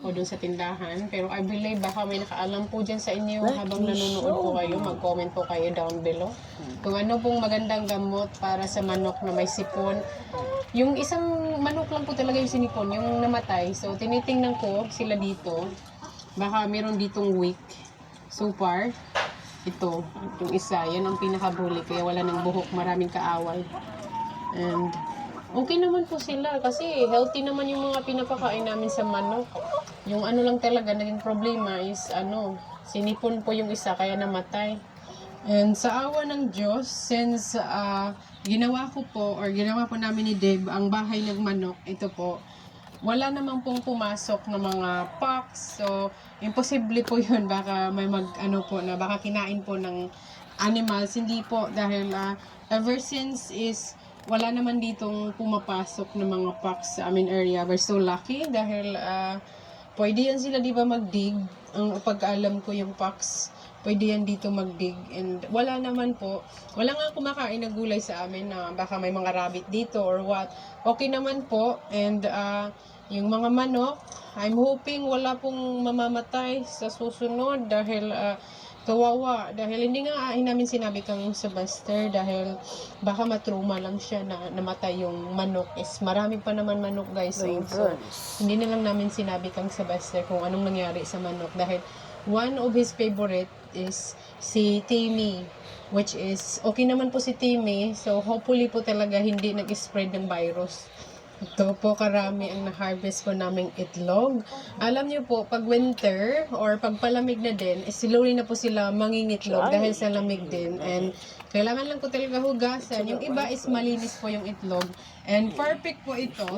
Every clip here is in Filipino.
ko dun sa tindahan. Pero I believe baka may nakaalam po dyan sa inyo habang nanonood po kayo. Mag-comment po kayo down below. Kung ano pong magandang gamot para sa manok na may sipon. Yung isang manok lang po talaga yung sinipon, yung namatay. So, tinitingnan ko sila dito. Baka meron ditong weak. So far, ito, yung isa, yan ang pinakabuli. Kaya wala ng buhok, maraming kaaway. And, okay naman po sila kasi healthy naman yung mga pinapakain namin sa manok. Yung ano lang talaga, naging problema is, sinipon po yung isa, kaya namatay. And sa awa ng Diyos, since ginawa po namin ni Dave ang bahay ng manok, ito po, wala namang pong pumasok ng mga pox. So, imposible po yun. Baka may baka kinain po ng animals. Hindi po dahil ever since is wala naman ditong pumapasok ng mga pox sa aming area. We're so lucky dahil pwede yan sila di ba magdig. Ang pagkaalam ko yung pox, pwede yan dito magdig. And wala naman po. Wala nga kumakain ng gulay sa amin na baka may mga rabbit dito or what. Okay naman po. And yung mga manok, I'm hoping wala pong mamamatay sa susunod dahil kawawa. Dahil hindi nga namin sinabi kang Sebastian dahil baka matruma lang siya na namatay yung manok. Is marami pa naman manok guys. So, hindi na lang namin sinabi kang Sebastian kung anong nangyari sa manok dahil one of his favorite is si Timmy, which is okay naman po si Timmy. So, hopefully po talaga hindi nag-spread ng virus. Ito po karami ang na-harvest po naming itlog. Alam niyo po, pag winter or pag palamig na din, slowly na po sila mangingitlog dahil sa lamig din. And kailangan lang po talaga hugasan. Yung iba is malinis po yung itlog. And perfect po ito.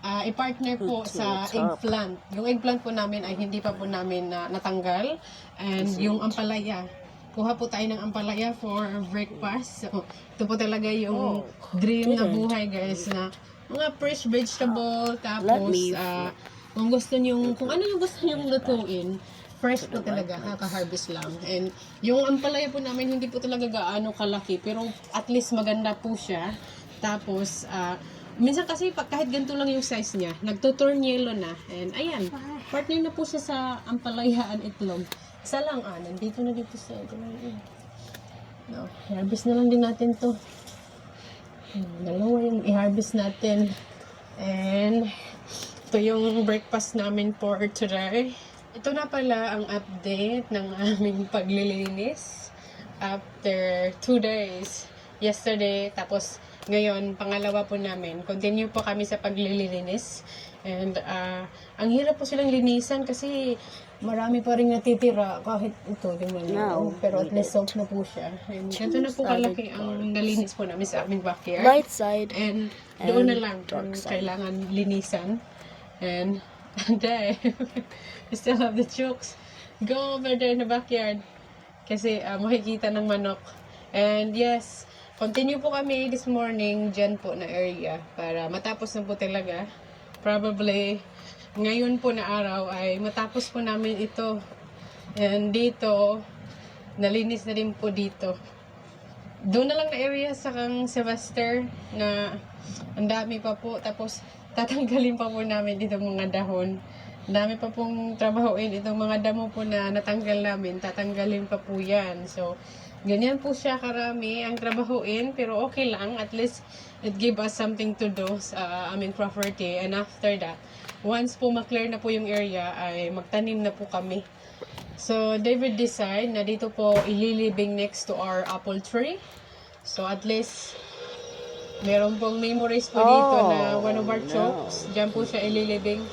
I-partner po sa eggplant. Yung eggplant po namin ay hindi pa po namin natanggal. And yung ampalaya. Kuha po tayo ng ampalaya for breakfast. So, ito po talaga yung dream na buhay guys na mga fresh vegetable, tapos kung ano yung gusto nyong lutuin, fresh po talaga, kaka-harvest lang. And yung ampalaya po namin, hindi po talaga gaano kalaki, pero at least maganda po siya. Tapos, minsan kasi kahit ganito lang yung size niya, nagtuturn yellow na. And ayan, partner na po siya sa ampalayaan itlog. Isa lang, nandito na dito sa ito. No, harvest na lang din natin to. Dalawa yung i-harvest natin. And ito yung breakfast namin for today. Ito na pala ang update ng aming paglilinis after 2 days. Yesterday, tapos ngayon, pangalawa po namin. Continue po kami sa paglilinis. And ang hirap po silang linisan kasi marami pa rin natitira kahit ito, pero at least soaked na po siya. And ganito na po kalaki ang nalinis po namin sa aming backyard. Right side. And doon na lang kung kailangan linisan. And there, we still have the chooks. Go over there in the backyard. Kasi makikita ng manok. And yes, continue po kami this morning dyan po na area para matapos na po talaga. Probably ngayon po na araw ay matapos po namin ito. And dito, nalinis na rin po dito. Doon na lang na area sa kang Sebastian na ang dami pa po. Tapos tatanggalin pa po namin dito mga dahon. Ang dami pa pong trabahoin. Itong mga damo po na natanggal namin, tatanggalin pa po yan. So, ganyan po siya karami ang trabahoin. Pero okay lang. At least, it give us something to do sa aming property. And after that, once po ma-clear na po yung area, ay magtanim na po kami. So, David decide na dito po ililibing next to our apple tree. So, at least, meron pong memories po dito na one of our chokes. Diyan po siya ililibing.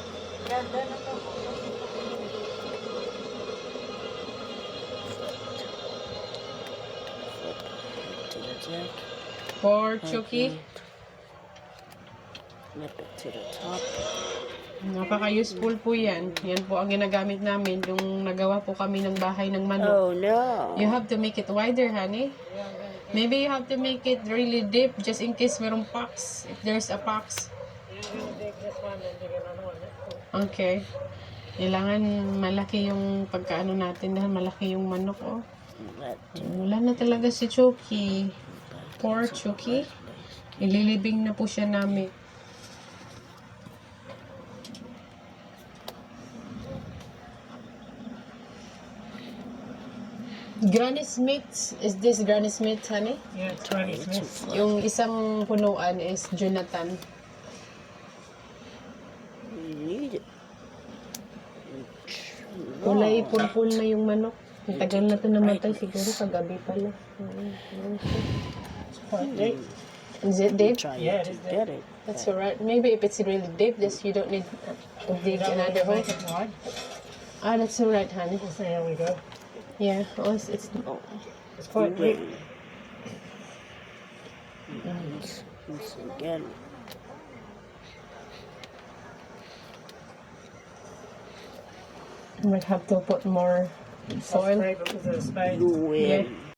For Chucky. Nip it to the top. Napaka-useful po yan. Yan po ang ginagamit namin. Yung nagawa po kami ng bahay ng manok. Oh no. You have to make it wider, honey. Maybe you have to make it really deep just in case merong pox. If there's a pox. Okay. Kailangan malaki yung pagkaano natin dahil malaki yung manok, oh. Wala na talaga si Chucky. Poor Chucky. Ililibing na po siya namin. Granny Smith, is this Granny Smith, honey? Yeah, it's Granny Smith. Yung isang punuan is Jonathan. We need it. Kulay purple na yung manok. Ang tagal na ito namatay siguro kagabi pala. It's quite deep. Is it deep? Trying Yeah, to it is get it. That's alright. Maybe if it's really deep, just you don't need to dig another hole. Make it wide. Ah, that's alright, honey. We'll see how we go. Yeah, oh, it's Oh, It's quite deep. Once again. might have to put more soil. Scrape it with a spade. Go in. Yeah.